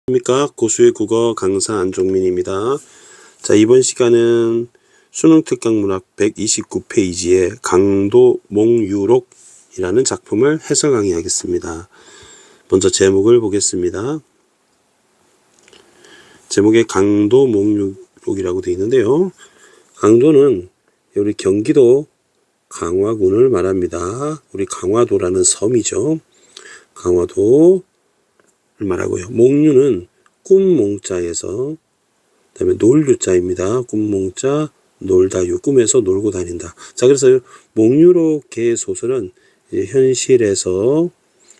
안녕하십니까. 고수의 국어 강사 안종민입니다. 자, 이번 시간은 수능특강문학 129페이지의 강도 몽유록이라는 작품을 해설 강의하겠습니다. 먼저 제목을 보겠습니다. 제목에 강도 몽유록이라고 되어 있는데요. 강도는 우리 경기도 강화군을 말합니다. 우리 강화도라는 섬이죠. 강화도 말하고요. 몽유는 꿈몽자에서 그다음에 놀유자입니다. 꿈몽자 놀다유 꿈에서 놀고 다닌다. 자, 그래서 몽유록의 소설은 이제 현실에서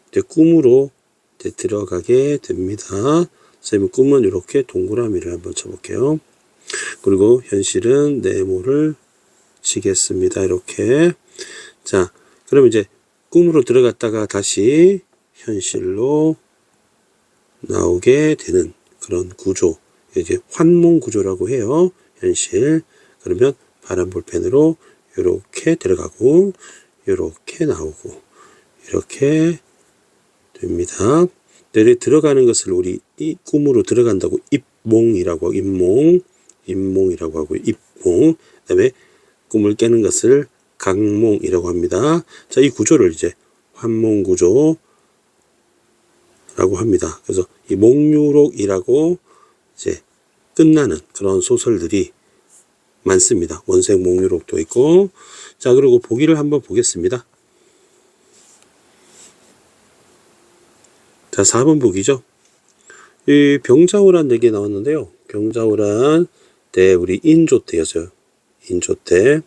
이제 꿈으로 이제 들어가게 됩니다. 선생님 꿈은 이렇게 동그라미를 한번 쳐볼게요. 그리고 현실은 네모를 치겠습니다. 이렇게. 자, 그러면 이제 꿈으로 들어갔다가 다시 현실로 나오게 되는 그런 구조, 이제 환몽 구조라고 해요. 현실. 그러면 파란 볼펜으로 이렇게 들어가고 이렇게 나오고 이렇게 됩니다. 내리 들어가는 것을 우리 이 꿈으로 들어간다고 입몽이라고 하고 입몽이라고 하고 입몽. 그다음에 꿈을 깨는 것을 강몽이라고 합니다. 자, 이 구조를 이제 환몽 구조 라고 합니다. 그래서 이 몽유록이라고 이제 끝나는 그런 소설들이 많습니다. 원색 몽유록도 있고. 자, 그리고 보기를 한번 보겠습니다. 자, 4번 보기죠. 이 병자호란 얘기 나왔는데요. 병자호란 때 우리 인조태였어요. 인조태.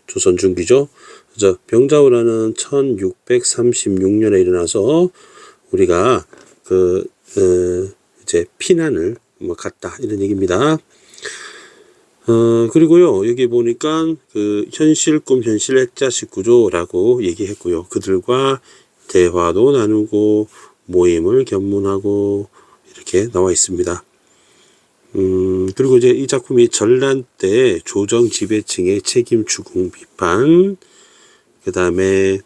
조선 중기죠. 그래서 병자호란은 1636년에 일어나서 우리가 이제 피난을 갔다 이런 얘기입니다. 그리고요 여기 보니까 현실 꿈 현실 액자식 구조라고 얘기했고요. 그들과 대화도 나누고 모임을 견문하고 이렇게 나와 있습니다. 그리고 이제 이 작품이 전란 때 조정 지배층의 책임 추궁 비판, 그 다음에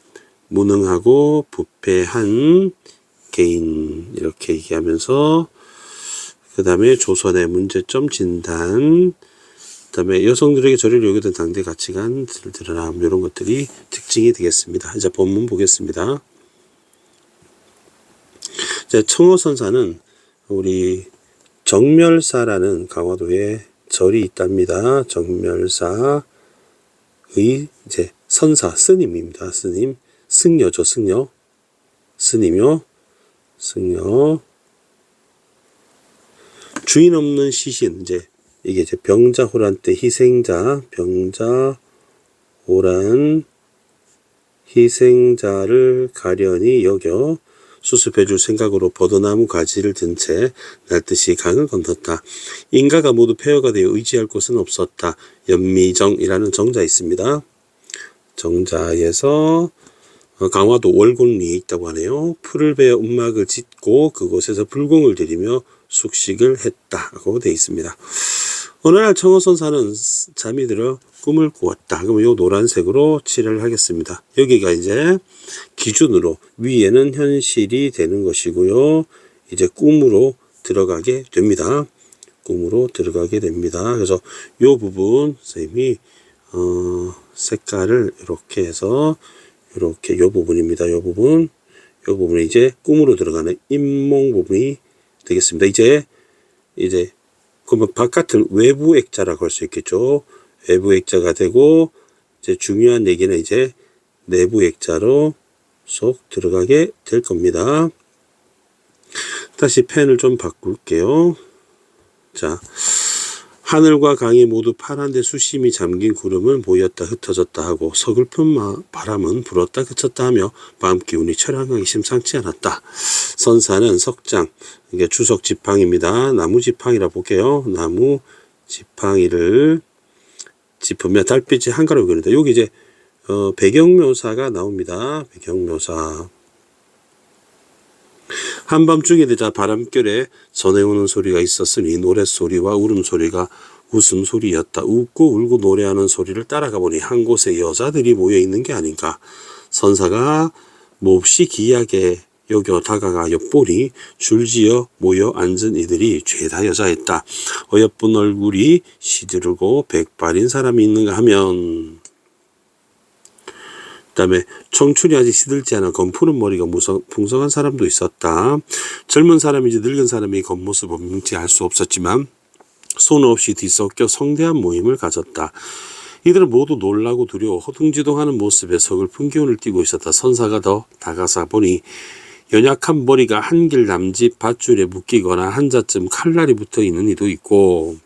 무능하고 부패한 개인 이렇게 얘기하면서 그 다음에 조선의 문제점 진단, 그 다음에 여성들에게 저를 요구된 당대 가치관들 드러남 이런 것들이 특징이 되겠습니다. 이제 본문 보겠습니다. 이제 청어선사는 우리 정멸사라는 강화도에 절이 있답니다. 정멸사의 이제 선사 스님입니다. 스님 승려죠. 승려 스님요. 승려 주인 없는 시신 이제 이게 이제 병자호란 때 희생자 병자호란 희생자를 가련히 여겨 수습해줄 생각으로 버드나무 가지를 든 채 날듯이 강을 건넜다. 인가가 모두 폐허가 되어 의지할 곳은 없었다. 연미정이라는 정자 있습니다. 정자에서 강화도 월곤리에 있다고 하네요. 풀을 베어 움막을 짓고 그곳에서 불공을 들이며 숙식을 했다고 되어 있습니다. 어느 날 청어선사는 잠이 들어 꿈을 꾸었다. 그럼 요 노란색으로 칠을 하겠습니다. 여기가 이제 기준으로 위에는 현실이 되는 것이고요. 이제 꿈으로 들어가게 됩니다. 꿈으로 들어가게 됩니다. 그래서 요 부분 선생님이 색깔을 이렇게 해서 이렇게 요 부분입니다. 요 부분이 이제 꿈으로 들어가는 인몽 부분이 되겠습니다. 이제 그러면 바깥을 외부 액자라고 할 수 있겠죠. 외부 액자가 되고 이제 중요한 얘기는 이제 내부 액자로 쏙 들어가게 될 겁니다. 다시 펜을 좀 바꿀게요. 자, 하늘과 강이 모두 파란데 수심이 잠긴 구름은 모였다 흩어졌다 하고 서글픈 바람은 불었다 그쳤다 하며 밤 기운이 처량하기 심상치 않았다. 선사는 석장, 이게 주석 지팡이입니다. 나무 지팡이라 볼게요. 나무 지팡이를 짚으며 달빛이 한가롭게 그린다. 여기 이제 배경묘사가 나옵니다. 배경묘사. 한밤중이 되자 바람결에 전해오는 소리가 있었으니 노랫소리와 울음소리가 웃음소리였다. 웃고 울고 노래하는 소리를 따라가 보니 한 곳에 여자들이 모여 있는 게 아닌가. 선사가 몹시 기이하게 여겨 다가가 엿보니 줄지어 모여 앉은 이들이 죄다 여자였다. 어여쁜 얼굴이 시들고 백발인 사람이 있는가 하면, 그 다음에 청춘이 아직 시들지 않아 검푸른 머리가 풍성한 사람도 있었다. 젊은 사람인지 늙은 사람이 겉모습을 명치 알 수 없었지만 손 없이 뒤섞여 성대한 모임을 가졌다. 이들은 모두 놀라고 두려워 허둥지둥하는 모습에 서글픈 기운을 띠고 있었다. 선사가 더 다가서 보니 연약한 머리가 한길 남짓 밧줄에 묶이거나 한자쯤 칼날이 붙어있는 이도 있고,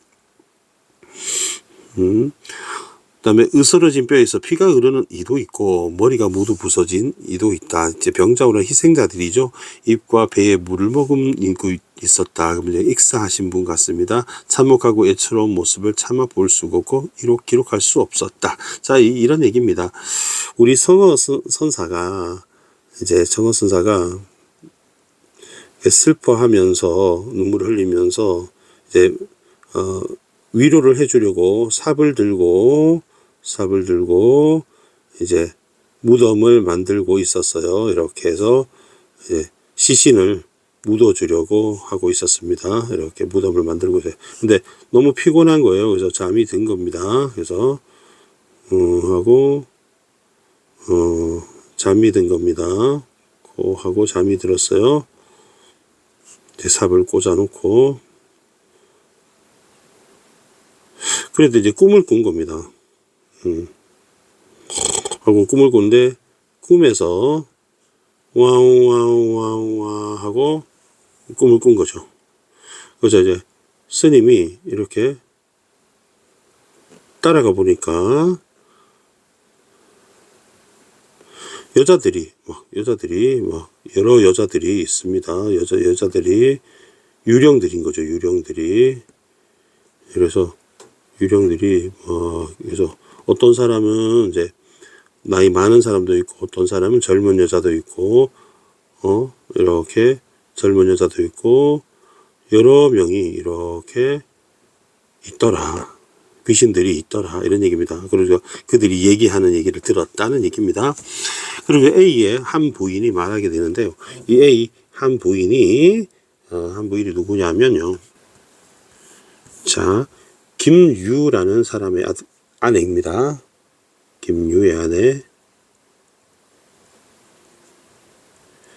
그다음에 으스러진 뼈에서 피가 흐르는 이도 있고, 머리가 모두 부서진 이도 있다. 이제 병자호란 희생자들이죠. 입과 배에 물을 머금고 있었다. 그럼 이제 익사하신 분 같습니다. 참혹하고 애처로운 모습을 차마 볼 수가 없고 기록할 수 없었다. 자, 이런 얘기입니다. 우리 정어 선사가 슬퍼하면서 눈물을 흘리면서 이제 위로를 해주려고 삽을 들고 이제 무덤을 만들고 있었어요. 이렇게 해서 이제 시신을 묻어주려고 하고 있었습니다. 이렇게 무덤을 만들고 있어요. 근데 너무 피곤한 거예요. 그래서 잠이 든 겁니다. 그래서 잠이 든 겁니다. 하고 잠이 들었어요. 이제 삽을 꽂아놓고, 그래도 이제 꿈을 꾼 겁니다. 하고 꿈을 꾼데, 꿈에서 와우 하고 꿈을 꾼 거죠. 그래서 이제 스님이 이렇게 따라가 보니까 여자들이 여러 여자들이 있습니다. 여자들이 유령들인 거죠. 유령들이. 그래서 유령들이 그래서 어떤 사람은 이제 나이 많은 사람도 있고, 어떤 사람은 젊은 여자도 있고, 이렇게 젊은 여자도 있고, 여러 명이 이렇게 있더라. 귀신들이 있더라. 이런 얘기입니다. 그래서 그들이 얘기하는 얘기를 들었다는 얘기입니다. 그리고 A의 한 부인이 말하게 되는데요. 이 A 한 부인이 누구냐면요. 자, 김유라는 사람의 아내입니다. 김유의 아내.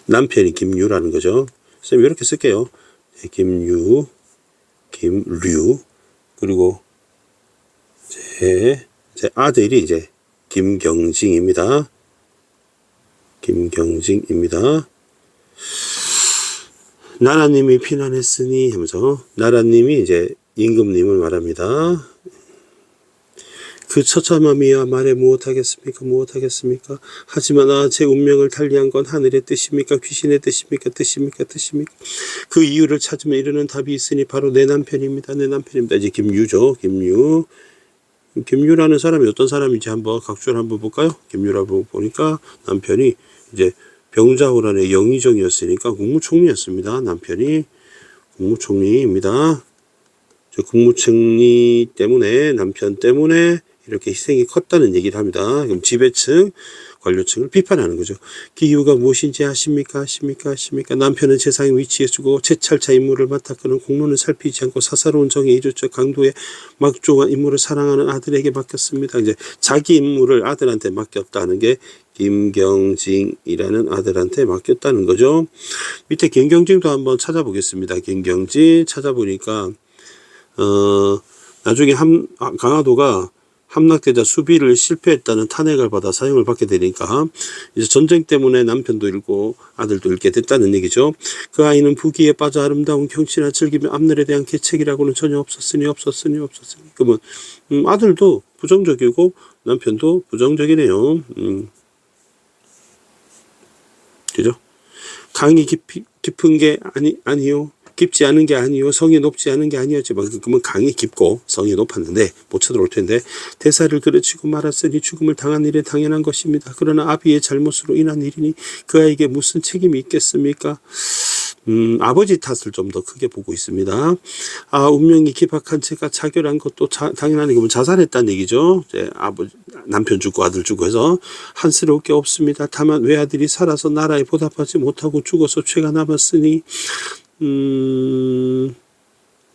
남편이 김유라는 거죠. 선생님 이렇게 쓸게요. 김유, 김류, 그리고 제 아들이 이제 김경징입니다. 김경징입니다. 나라님이 피난했으니 하면서, 나라님이 이제 임금님을 말합니다. 그 처참함이야 말해 무엇하겠습니까? 하지만 제 운명을 달리한 건 하늘의 뜻입니까? 귀신의 뜻입니까? 그 이유를 찾으면 이르는 답이 있으니 바로 내 남편입니다. 이제 김유죠. 김유라는 사람이 어떤 사람인지 한번 각주를 한번 볼까요? 김유라고 보니까 남편이 이제 병자호란의 영의정이었으니까 국무총리였습니다. 남편이 국무총리입니다. 국무총리 때문에, 남편 때문에 이렇게 희생이 컸다는 얘기를 합니다. 그럼 지배층, 관료층을 비판하는 거죠. 그 이유가 무엇인지 아십니까? 남편은 세상에 위치에 두고 채찰차 임무를 맡아 그는 공로는 살피지 않고 사사로운 정의 이르적 강도의 막중한 임무를 사랑하는 아들에게 맡겼습니다. 이제 자기 임무를 아들한테 맡겼다는 게 김경징이라는 아들한테 맡겼다는 거죠. 밑에 김경징도 한번 찾아보겠습니다. 김경징 찾아보니까 나중에 강화도가 함락되자 수비를 실패했다는 탄핵을 받아 사형을 받게 되니까 이제 전쟁 때문에 남편도 잃고 아들도 잃게 됐다는 얘기죠. 그 아이는 부귀에 빠져 아름다운 경치나 즐기며 앞날에 대한 계책이라고는 전혀 없었으니. 그러면 아들도 부정적이고 남편도 부정적이네요. 그죠? 강이 깊은 게 아니요. 깊지 않은 게 아니요. 성이 높지 않은 게 아니었지. 그러면 강이 깊고 성이 높았는데 못 쳐들어올 텐데, 대사를 그르치고 말았으니 죽음을 당한 일은 당연한 것입니다. 그러나 아비의 잘못으로 인한 일이니 그 아이에게 무슨 책임이 있겠습니까? 아버지 탓을 좀 더 크게 보고 있습니다. 아, 운명이 기박한 채가 자결한 것도 당연한 얘기면 자살했다는 얘기죠. 이제 남편 죽고 아들 죽고 해서 한스러울 게 없습니다. 다만 외아들이 살아서 나라에 보답하지 못하고 죽어서 죄가 남았으니,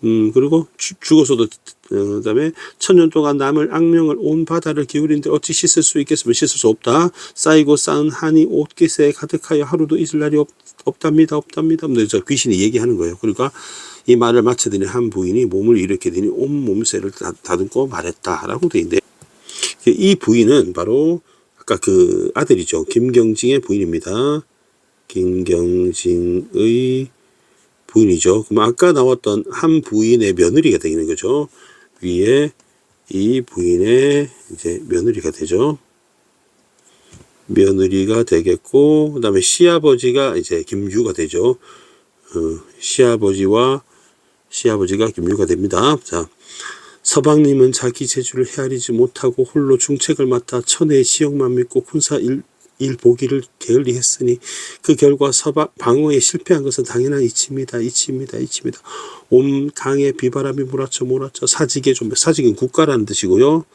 그리고 죽어서도 그다음에 천년 동안 남을 악명을 온 바다를 기울인데 어찌 씻을 수 있겠으면 씻을 수 없다. 쌓이고 쌓은 한이 옷깃에 가득하여 하루도 잊을 날이 없답니다. 저 귀신이 얘기하는 거예요. 그러니까 이 말을 마치더니 한 부인이 몸을 일으키더니 온 몸새를 다듬고 말했다라고 돼 있는데, 이 부인은 바로 아까 그 아들이죠. 김경징의 부인입니다. 김경징의 부인이죠. 그럼 아까 나왔던 한 부인의 며느리가 되는 거죠. 위에 이 부인의 이제 며느리가 되죠. 며느리가 되겠고, 그 다음에 시아버지가 이제 김유가 되죠. 시아버지가 김유가 됩니다. 자, 서방님은 자기 재주를 헤아리지 못하고 홀로 중책을 맡아 천혜의 지역만 믿고 군사 일보기를 게을리했으니 그 결과 방어에 실패한 것은 당연한 이치입니다. 온 강에 비바람이 몰아쳐 사직은 국가라는 뜻이고요.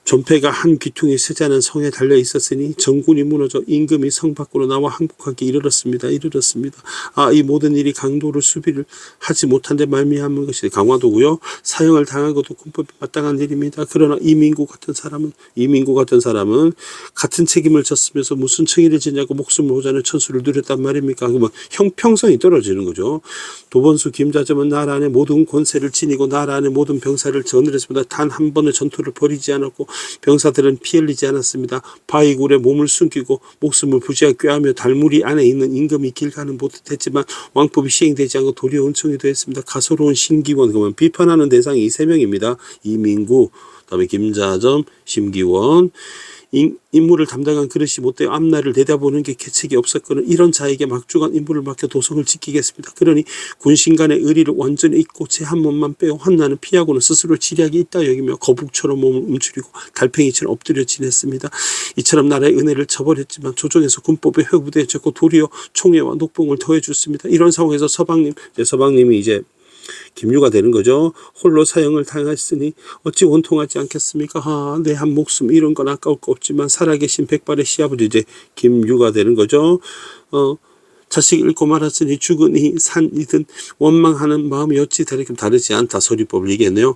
존폐가 한 귀퉁이 세자는 성에 달려 있었으니 정군이 무너져 임금이 성 밖으로 나와 항복하기 이르렀습니다. 아, 이 모든 일이 강도를 수비를 하지 못한 데 말미암은 것이 강화도고요. 사형을 당한 것도 군법에 마땅한 일입니다. 그러나 이민구 같은 사람은 같은 책임을 졌으면서 무슨 청의를 지냐고 목숨을 보자는 천수를 누렸단 말입니까? 그러면 형평성이 떨어지는 거죠. 도번수 김자점은 나라 안에 모든 권세를 지니고 나라 안에 모든 병사를 전을했습니다. 단 한 번의 전투를 벌이지 않았고 병사들은 피 흘리지 않았습니다. 바위굴에 몸을 숨기고 목숨을 부지하게 꾀하며 달무리 안에 있는 임금이 길 가는 못했지만 왕법이 시행되지 않고 도리어 은총이 되었습니다. 가소로운 신기원, 그러면 비판하는 대상이 이 세 명입니다. 이민구, 그다음에 김자점, 심기원. 임무를 담당한 그릇이 못되어 앞날을 내다보는 게 계책이 없었거늘 이런 자에게 막중한 임무를 맡겨 도성을 지키겠습니다. 그러니 군신간의 의리를 완전히 잊고 제 한 몸만 빼어 환난을 피하고는 스스로 지략이 있다 여기며 거북처럼 몸을 움츠리고 달팽이처럼 엎드려 지냈습니다. 이처럼 나라의 은혜를 저버렸지만 조정에서 군법에 회부되었고 도리어 총애와 녹봉을 더해줬습니다. 이런 상황에서 서방님이 이제 김유가 되는 거죠. 홀로 사형을 당했으니 어찌 원통하지 않겠습니까? 아, 내 한 목숨 이런 건 아까울 거 없지만 살아계신 백발의 시아버지 이제 김유가 되는 거죠. 자식 잃고 말았으니 죽으니 산이든 원망하는 마음이 어찌 다르지 않다. 서리법을 얘기했네요.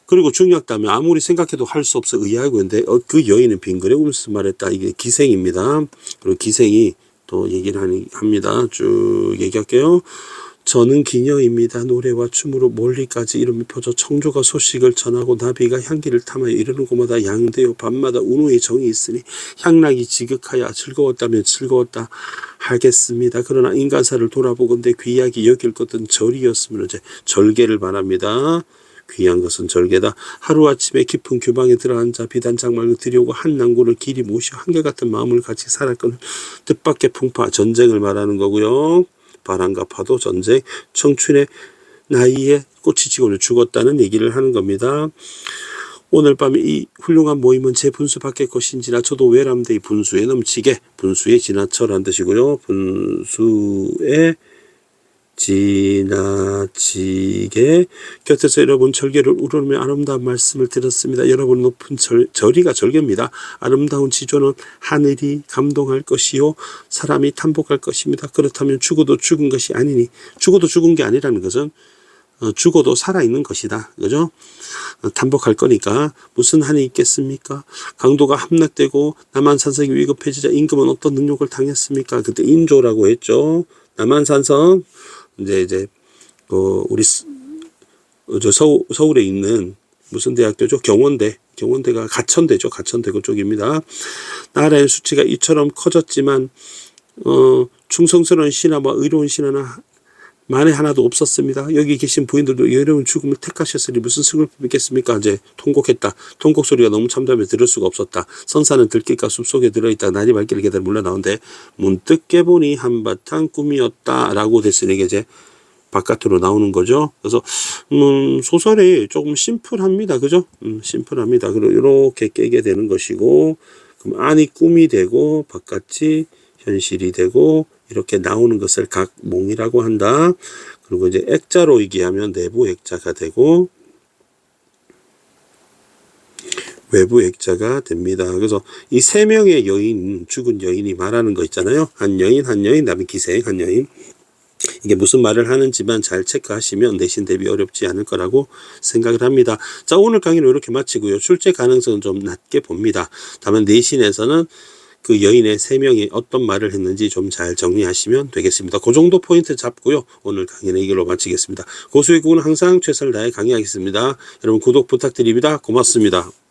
그리고 중요하다면 아무리 생각해도 할 수 없어 의아하고 있는데 그 여인은 빙그레 울면서 말했다. 이게 기생입니다. 그리고 기생이 또 얘기를 합니다. 쭉 얘기할게요. 저는 기녀입니다. 노래와 춤으로 멀리까지 이름이 퍼져 청조가 소식을 전하고 나비가 향기를 탐하여 이르는 곳마다 양대요 밤마다 운호의 정이 있으니 향락이 지극하여 즐거웠다면 즐거웠다 하겠습니다. 그러나 인간사를 돌아보건대 귀하게 여길 것은 절이었으면 이제 절개를 말합니다. 귀한 것은 절개다. 하루아침에 깊은 규방에 들어앉아 비단장말로 들여오고 한 낭고를 길이 모시어 한결같은 마음을 같이 살았거늘 뜻밖의 풍파 전쟁을 말하는 거고요. 바람과 파도 전쟁, 청춘의 나이에 꽃이 지고 죽었다는 얘기를 하는 겁니다. 오늘 밤에 이 훌륭한 모임은 제 분수 밖의 것인지라 저도 외람되이 분수에 넘치게, 분수에 지나쳐라는 뜻이고요. 분수에 지나치게 곁에서 여러분 절개를 우러르며 아름다운 말씀을 들었습니다. 여러분 높은 절이가 절개입니다. 아름다운 지조는 하늘이 감동할 것이요 사람이 탐복할 것입니다. 그렇다면 죽어도 죽은 것이 아니니 죽어도 죽은 게 아니라는 것은 죽어도 살아있는 것이다. 그죠? 탐복할 거니까 무슨 한이 있겠습니까? 강도가 함락되고 남한산성이 위급해지자 임금은 어떤 능욕을 당했습니까? 그때 인조라고 했죠. 남한산성 이제 우리 서울에 있는 무슨 대학교죠? 경원대가 가천대죠. 가천대 그쪽입니다. 나라의 수치가 이처럼 커졌지만 충성스러운 신하와 의로운 신하는 만에 하나도 없었습니다. 여기 계신 부인들도 여러분 죽음을 택하셨으니 무슨 슬픔이 있겠습니까? 이제 통곡했다. 통곡 소리가 너무 참담해 들을 수가 없었다. 선사는 들길가 숲속에 들어있다. 날이 밝기를 기다려 물러나오는데 문득 깨보니 한바탕 꿈이었다라고 됐으니 이제 바깥으로 나오는 거죠. 그래서 소설이 조금 심플합니다. 그죠? 심플합니다. 그리고 이렇게 깨게 되는 것이고 그럼 안이 꿈이 되고 바깥이 현실이 되고 이렇게 나오는 것을 각몽이라고 한다. 그리고 이제 액자로 얘기하면 내부 액자가 되고 외부 액자가 됩니다. 그래서 이 세 명의 여인, 죽은 여인이 말하는 거 있잖아요. 한 여인, 그다음에 기생, 한 여인. 이게 무슨 말을 하는지만 잘 체크하시면 내신 대비 어렵지 않을 거라고 생각을 합니다. 자, 오늘 강의는 이렇게 마치고요. 출제 가능성은 좀 낮게 봅니다. 다만 내신에서는 그 여인의 세 명이 어떤 말을 했는지 좀 잘 정리하시면 되겠습니다. 그 정도 포인트 잡고요. 오늘 강의는 이걸로 마치겠습니다. 고수의 국은 항상 최선을 다해 강의하겠습니다. 여러분 구독 부탁드립니다. 고맙습니다.